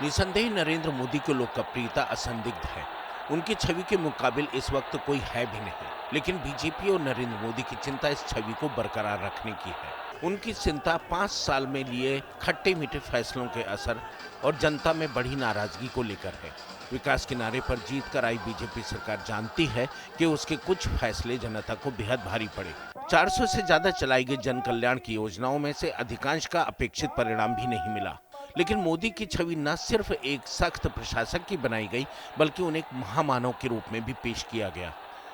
निसंदेह नरेंद्र मोदी की लोकप्रियता असंदिग्ध है। उनकी छवि के मुकाबिल इस वक्त कोई है भी नहीं, लेकिन बीजेपी और नरेंद्र मोदी की चिंता इस छवि को बरकरार रखने की है। उनकी चिंता 5 साल में लिए खट्टे मीठे फैसलों के असर और जनता में बढ़ी नाराजगी को लेकर है। विकास के नारे पर जीत कर आई बीजेपी सरकार जानती है कि उसके कुछ फैसले जनता को बेहद भारी पड़े। 400 से ज्यादा चलाई गई जन कल्याण की योजनाओं में से अधिकांश का अपेक्षित परिणाम भी नहीं मिला। लेकिन मोदी की छवि न सिर्फ एक सख्त प्रशासक की बनाई गई, बल्कि उन्हें एक महामानव के रूप में भी पेश किया गया।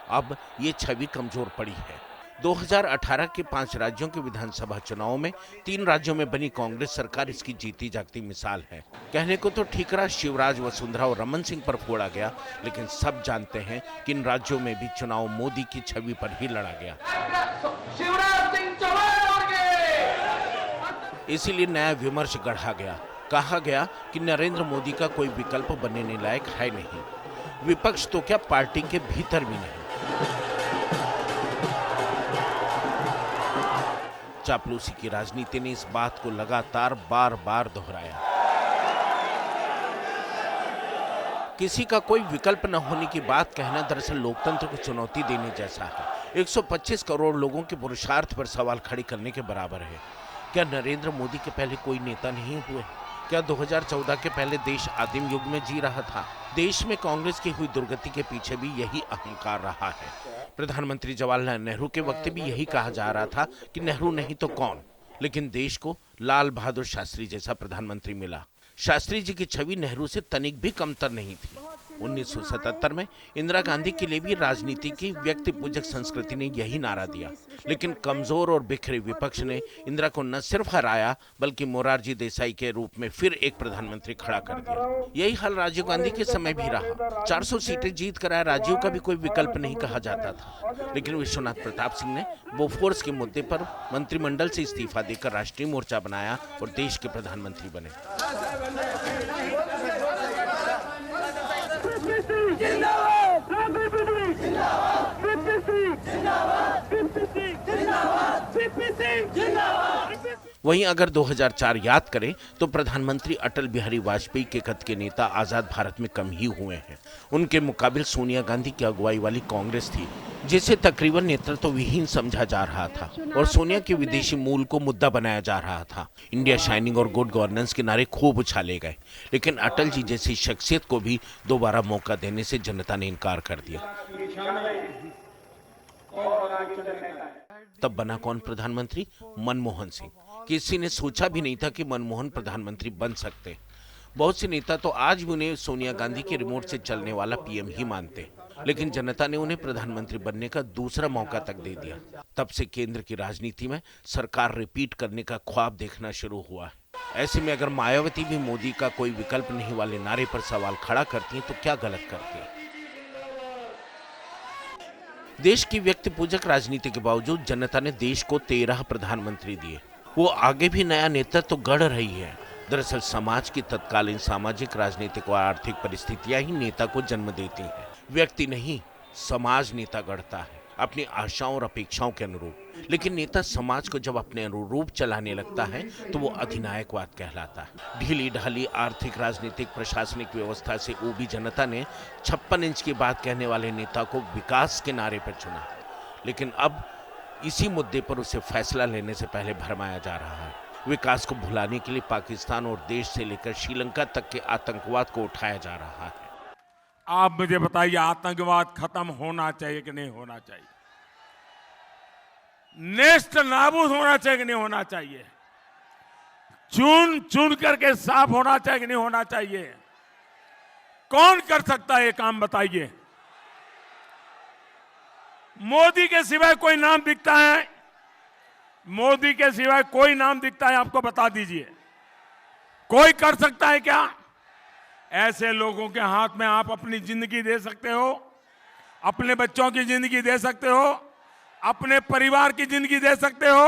अब ये छवि कमजोर पड़ी है। 2018 के 5 राज्यों के विधानसभा चुनाव में 3 राज्यों में बनी कांग्रेस सरकार इसकी जीती जागती मिसाल है। कहने को तो ठीकरा, शिवराज, वसुंधरा और रमन सिंह पर फोड़ा गया, लेकिन सब जानते हैं कि इन राज्यों में भी चुनाव मोदी की छवि पर ही लड़ा गया। इसीलिए नया विमर्श गढ़ा गया। कहा गया कि नरेंद्र मोदी का कोई विकल्प बनने लायक है नहीं। विपक्ष तो क्या, पार्टी के भीतर भी नहीं। चापलूसी की राजनीति ने इस बात को लगातार बार बार दोहराया। किसी का कोई विकल्प न होने की बात कहना दरअसल लोकतंत्र को चुनौती देने जैसा है। 125 करोड़ लोगों के पुरुषार्थ पर सवाल खड़े करने के बराबर है। क्या नरेंद्र मोदी के पहले कोई नेता नहीं हुए? क्या 2014 के पहले देश आदिम युग में जी रहा था? देश में कांग्रेस की हुई दुर्गति के पीछे भी यही अहंकार रहा है। प्रधानमंत्री जवाहरलाल नेहरू के वक्त भी यही कहा जा रहा था कि नेहरू नहीं तो कौन, लेकिन देश को लाल बहादुर शास्त्री जैसा प्रधानमंत्री मिला। शास्त्री जी की छवि नेहरू से तनिक भी कमतर नहीं थी। 1977 में इंदिरा गांधी के लिए भी राजनीति की व्यक्ति पूजक संस्कृति ने यही नारा दिया, लेकिन कमजोर और बिखरे विपक्ष ने इंदिरा को न सिर्फ हराया, बल्कि मोरारजी देसाई के रूप में फिर एक प्रधानमंत्री खड़ा कर दिया। यही हाल राजीव गांधी के समय भी रहा। 400 सीटें जीत कर आया राजीव का भी कोई विकल्प नहीं कहा जाता था, लेकिन विश्वनाथ प्रताप सिंह ने बोफोर्स के मुद्दे पर मंत्रिमंडल से इस्तीफा देकर राष्ट्रीय मोर्चा बनाया और देश के प्रधानमंत्री बने। वहीं अगर 2004 याद करें तो प्रधानमंत्री अटल बिहारी वाजपेयी के कद के नेता आजाद भारत में कम ही हुए हैं। उनके मुकाबिल सोनिया गांधी की अगुवाई वाली कांग्रेस थी, जिसे तकरीबन नेतृत्व विहीन समझा जा रहा था और सोनिया के विदेशी मूल को मुद्दा बनाया जा रहा था। इंडिया शाइनिंग और गुड गवर्नेंस के नारे खूब उछाले गए, लेकिन अटल जी जैसी शख्सियत को भी दोबारा मौका देने से जनता ने इनकार कर दिया। तब बना कौन प्रधानमंत्री? मनमोहन सिंह। किसी ने सोचा भी नहीं था कि मनमोहन प्रधानमंत्री बन सकते। बहुत से नेता तो आज भी उन्हें सोनिया गांधी के रिमोट से चलने वाला पीएम ही मानते, लेकिन जनता ने उन्हें प्रधानमंत्री बनने का दूसरा मौका तक दे दिया। तब से केंद्र की राजनीति में सरकार रिपीट करने का ख्वाब देखना शुरू हुआ है। ऐसे में अगर मायावती भी मोदी का कोई विकल्प नहीं वाले नारे पर सवाल खड़ा करती हैं तो क्या गलत करती हैं? देश की व्यक्ति पूजक राजनीति के बावजूद जनता ने देश को 13 प्रधानमंत्री दिए। वो आगे भी नया नेतृत्व तो गढ़ रही है। दरअसल समाज की तत्कालीन सामाजिक, राजनीतिक और आर्थिक परिस्थितियां ही नेता को जन्म देती हैं। व्यक्ति नहीं, समाज नेता गढ़ता है अपनी आशाओं और अपेक्षाओं के अनुरूप। लेकिन नेता समाज को जब अपने अनुरूप चलाने लगता है तो वो अधिनायकवाद कहलाता है। ढीली ढाली आर्थिक, राजनीतिक, प्रशासनिक व्यवस्था से ऊबी जनता ने 56 इंच की बात कहने वाले नेता को विकास के नारे पर चुना, लेकिन अब इसी मुद्दे पर उसे फैसला लेने से पहले भरमाया जा रहा है। विकास को भुलाने के लिए पाकिस्तान और देश से लेकर श्रीलंका तक के आतंकवाद को उठाया जा रहा है। आप मुझे बताइए, आतंकवाद खत्म होना चाहिए कि नहीं होना चाहिए? नेस्त नाबूद होना चाहिए कि नहीं होना चाहिए? चुन चुन करके साफ होना चाहिए कि नहीं होना चाहिए? कौन कर सकता है ये काम, बताइए? मोदी के सिवाय कोई नाम दिखता है? मोदी के सिवाय कोई नाम दिखता है? आपको बता दीजिए, कोई कर सकता है क्या? ऐसे लोगों के हाथ में आप अपनी जिंदगी दे सकते हो, अपने बच्चों की जिंदगी दे सकते हो, अपने परिवार की जिंदगी दे सकते हो,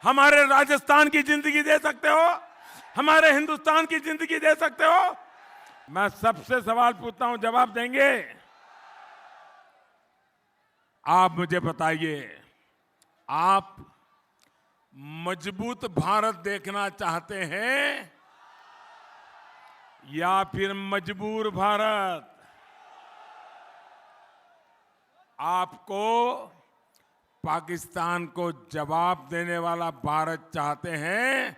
हमारे राजस्थान की जिंदगी दे सकते हो, हमारे हिंदुस्तान की जिंदगी दे सकते हो। मैं सबसे सवाल पूछता हूं, जवाब देंगे? आप मुझे बताइए, आप मजबूत भारत देखना चाहते हैं या फिर मजबूर भारत? आपको पाकिस्तान को जवाब देने वाला भारत चाहते हैं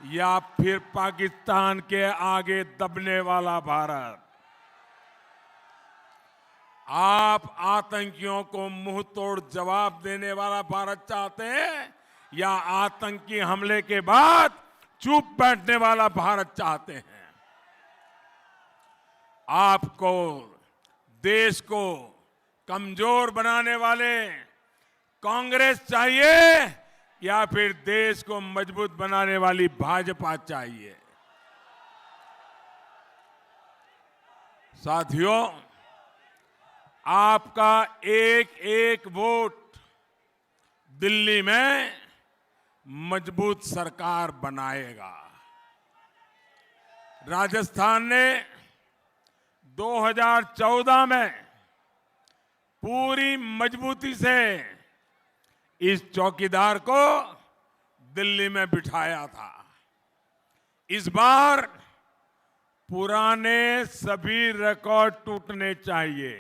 या फिर पाकिस्तान के आगे दबने वाला भारत? आप आतंकियों को मुंह तोड़ जवाब देने वाला भारत चाहते हैं या आतंकी हमले के बाद चुप बैठने वाला भारत चाहते हैं? आपको देश को कमजोर बनाने वाले कांग्रेस चाहिए या फिर देश को मजबूत बनाने वाली भाजपा चाहिए? साथियों, आपका एक एक वोट दिल्ली में मजबूत सरकार बनाएगा। राजस्थान ने 2014 में पूरी मजबूती से इस चौकीदार को दिल्ली में बिठाया था। इस बार पुराने सभी रिकॉर्ड टूटने चाहिए।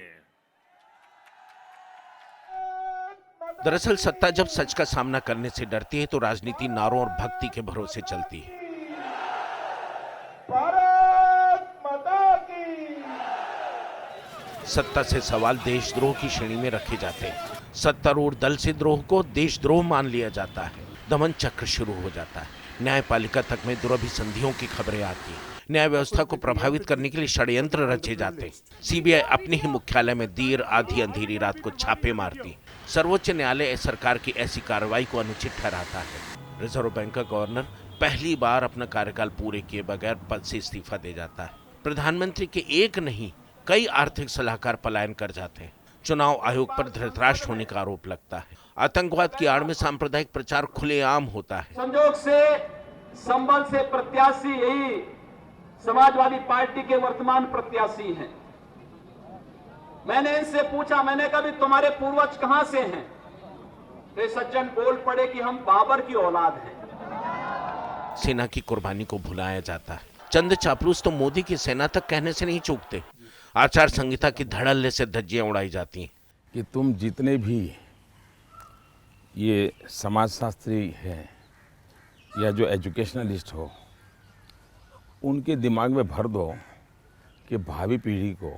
दरअसल सत्ता जब सच का सामना करने से डरती है तो राजनीति नारों और भक्ति के भरोसे चलती है। सत्ता से सवाल देशद्रोह की श्रेणी में रखे जाते हैं। सत्तारूढ़ दल से द्रोह को देशद्रोह मान लिया जाता है। दमन चक्र शुरू हो जाता है। न्यायपालिका तक में दुरभिसंधियों की खबरें आती हैं। न्याय व्यवस्था को प्रभावित करने के लिए षड्यंत्र रचे जाते हैं। सीबीआई अपने ही मुख्यालय में देर आधी अंधेरी रात को छापे मारती। सर्वोच्च न्यायालय सरकार की ऐसी कार्रवाई को अनुचित ठहराता है। रिजर्व बैंक का गवर्नर पहली बार अपना कार्यकाल पूरे किए बगैर पद से इस्तीफा दे जाता है। प्रधानमंत्री के एक नहीं कई आर्थिक सलाहकार पलायन कर जाते हैं। चुनाव आयोग पर धृतराष्ट्र होने का आरोप लगता है। आतंकवाद की आड़ में सांप्रदायिक प्रचार खुलेआम होता है। संजोग से संबल से प्रत्याशी यही समाजवादी पार्टी के वर्तमान प्रत्याशी हैं। मैंने इनसे पूछा, मैंने कहा भी तुम्हारे पूर्वज कहां से हैं? तो सज्जन बोल पड़े कि हम बाबर की औलाद हैं। सेना की कुर्बानी को भुलाया जाता है। चंद चापलूस तो मोदी की सेना तक कहने से नहीं चूकते। आचार संहिता की धड़ल्ले से धज्जियां उड़ाई जाती हैं कि तुम जितने भी ये समाजशास्त्री हैं या जो एजुकेशनलिस्ट हो, उनके दिमाग में भर दो कि भावी पीढ़ी को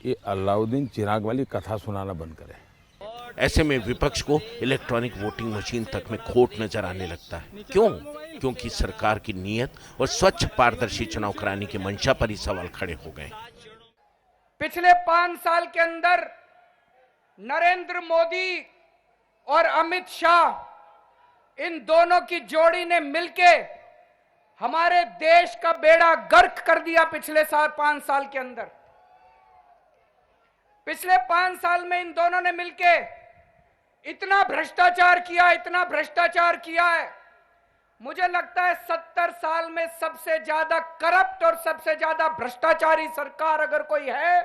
ये अलाउद्दीन चिराग वाली कथा सुनाना बंद करें। ऐसे में विपक्ष को इलेक्ट्रॉनिक वोटिंग मशीन तक में खोट नजर आने लगता है। क्यों? क्योंकि सरकार की नीयत और स्वच्छ पारदर्शी चुनाव कराने की मंशा पर ही सवाल खड़े हो गए। पिछले 5 साल के अंदर नरेंद्र मोदी और अमित शाह, इन दोनों की जोड़ी ने मिलके हमारे देश का बेड़ा गर्क कर दिया। पिछले 5 साल के अंदर, पिछले 5 साल में इन दोनों ने मिलके इतना भ्रष्टाचार किया है। मुझे लगता है 70 साल में सबसे ज्यादा करप्ट और सबसे ज्यादा भ्रष्टाचारी सरकार अगर कोई है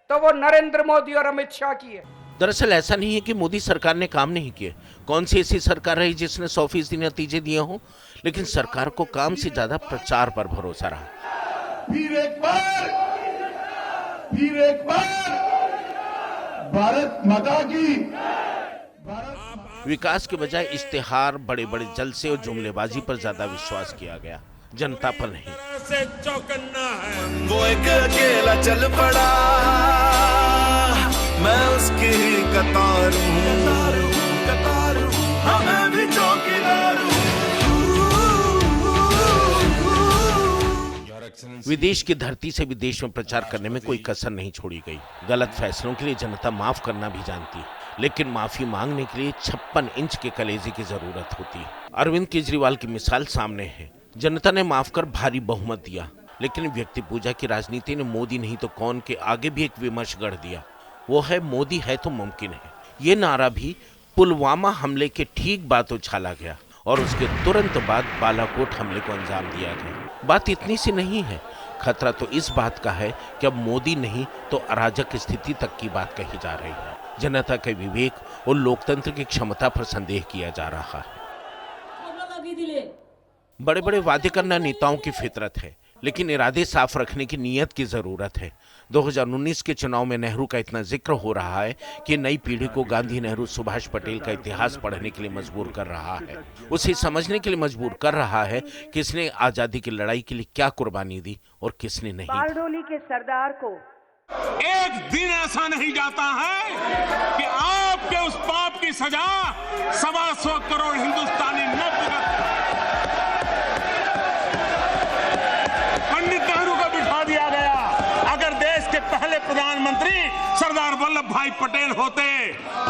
तो वो नरेंद्र मोदी और अमित शाह की है। दरअसल ऐसा नहीं है कि मोदी सरकार ने काम नहीं किए। कौन सी ऐसी सरकार रही जिसने 100% नतीजे दिए हों? लेकिन सरकार को काम से ज्यादा प्रचार पर भरोसा रहा। फिर एक बार भारत माता की। विकास के बजाय इश्तेहार, बड़े बड़े जलसे और जुमलेबाजी पर ज्यादा विश्वास किया गया, जनता पर नहीं। से चौकन्ना है। वो एक अकेला चल पड़ा, मैं उसकी ही कतार हूँ, हाँ मैं भी चौकीदार हूँ। विदेश की धरती से विदेश में प्रचार करने में कोई कसर नहीं छोड़ी गई। गलत फैसलों के लिए जनता माफ करना भी जानती है, लेकिन माफी मांगने के लिए 56 इंच के कलेजे की जरूरत होती है। अरविंद केजरीवाल की मिसाल सामने है। जनता ने माफ कर भारी बहुमत दिया, लेकिन व्यक्ति पूजा की राजनीति ने मोदी नहीं तो कौन के आगे भी एक विमर्श गढ़ दिया। वो है मोदी है तो मुमकिन है। ये नारा भी पुलवामा हमले के ठीक बाद उछाला गया और उसके तुरंत बाद बालाकोट हमले को अंजाम दिया गया। बात इतनी सी नहीं है, खतरा तो इस बात का है कि अब मोदी नहीं तो अराजक स्थिति तक की बात कही जा रही है। जनता के विवेक और लोकतंत्र की क्षमता पर संदेह किया जा रहा है। बड़े बड़े वादे करना नेताओं की फितरत है, लेकिन इरादे साफ रखने की नीयत की जरूरत है। 2019 के चुनाव में नेहरू का इतना जिक्र हो रहा है कि नई पीढ़ी को गांधी, नेहरू, सुभाष पटेल का इतिहास पढ़ने के लिए मजबूर कर रहा है, उसे समझने के लिए मजबूर कर रहा है कि किसने आजादी की लड़ाई के लिए क्या कुर्बानी दी और किसने नहीं। बारडोली के सरदार को एक दिन ऐसा नहीं जाता है कि आपके उस पाप की सजा 125 करोड़ हिंदुस्तानी न भुगत। पंडित नेहरू को बिठा दिया गया। अगर देश के पहले प्रधानमंत्री सरदार वल्लभ भाई पटेल होते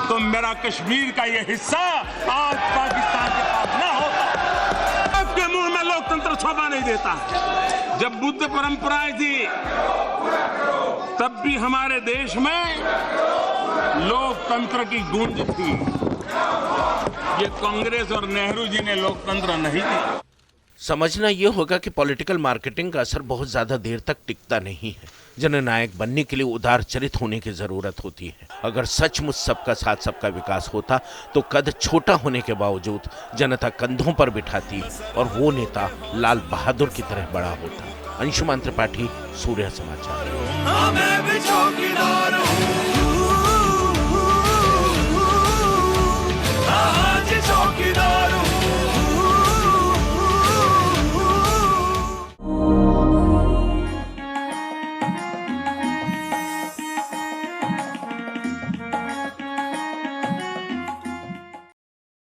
तो मेरा कश्मीर का यह हिस्सा आज पाकिस्तान के पास न होता। आपके मुंह में लोकतंत्र शोभा नहीं देता। जब बुद्ध परंपराएं थी तब भी हमारे देश में लोकतंत्र की गूंज थी। ये कांग्रेस और नेहरू जी ने लोकतंत्र नहीं दिया। समझना यह होगा कि पॉलिटिकल मार्केटिंग का असर बहुत ज्यादा देर तक टिकता नहीं है। जननायक बनने के लिए उदार चरित होने की जरूरत होती है। अगर सचमुच सबका साथ सबका विकास होता तो कद छोटा होने के बावजूद जनता कंधों पर बिठाती और वो नेता लाल बहादुर की तरह बड़ा होता। अंशुमान त्रिपाठी, सूर्य समाचार।